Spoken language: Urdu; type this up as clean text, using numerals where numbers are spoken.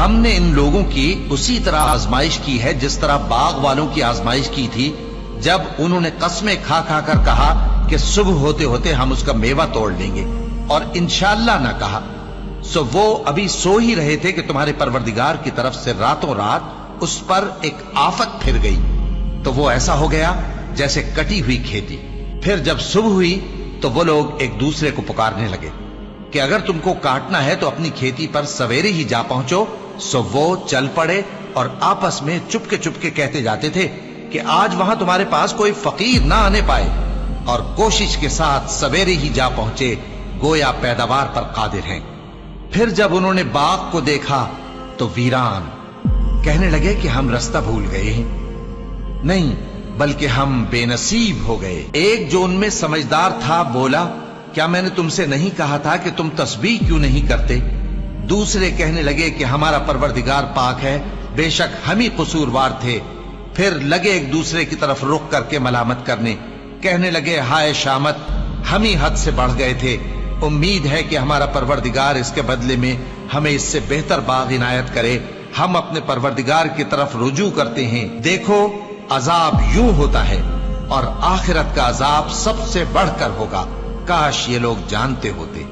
ہم نے ان لوگوں کی اسی طرح آزمائش کی ہے جس طرح باغ والوں کی آزمائش کی تھی جب انہوں نے قسمیں کھا کھا کر کہا کہ صبح ہوتے ہوتے ہم اس کا میوہ توڑ لیں گے اور انشاءاللہ نہ کہا. سو وہ ابھی سو ہی رہے تھے کہ تمہارے پروردگار کی طرف سے راتوں رات اس پر ایک آفت پھر گئی تو وہ ایسا ہو گیا جیسے کٹی ہوئی کھیتی. پھر جب صبح ہوئی تو وہ لوگ ایک دوسرے کو پکارنے لگے کہ اگر تم کو کاٹنا ہے تو اپنی کھیتی پر سویرے ہی جا پہنچو. سو وہ چل پڑے اور آپس میں چپکے کہتے جاتے تھے کہ آج وہاں تمہارے پاس کوئی فقیر نہ آنے پائے، اور کوشش کے ساتھ سویرے ہی جا پہنچے گویا پیداوار پر قادر ہیں. پھر جب انہوں نے باغ کو دیکھا تو ویران، کہنے لگے کہ ہم رستہ بھول گئے ہیں. نہیں بلکہ ہم بے نصیب ہو گئے. ایک جو ان میں سمجھدار تھا بولا، کیا میں نے تم سے نہیں کہا تھا کہ تم تسبیح کیوں نہیں کرتے؟ دوسرے کہنے لگے کہ ہمارا پروردگار پاک ہے، بے شک ہم ہی قصوروار تھے. پھر لگے ایک دوسرے کی طرف رخ کر کے ملامت کرنے، کہنے لگے ہائے شامت، ہم ہی حد سے بڑھ گئے تھے. امید ہے کہ ہمارا پروردگار اس کے بدلے میں ہمیں اس سے بہتر باغ عنایت کرے. ہم اپنے پروردگار کی طرف رجوع کرتے ہیں. دیکھو عذاب یوں ہوتا ہے اور آخرت کا عذاب سب سے بڑھ کر ہوگا. کاش یہ لوگ جانتے ہوتے.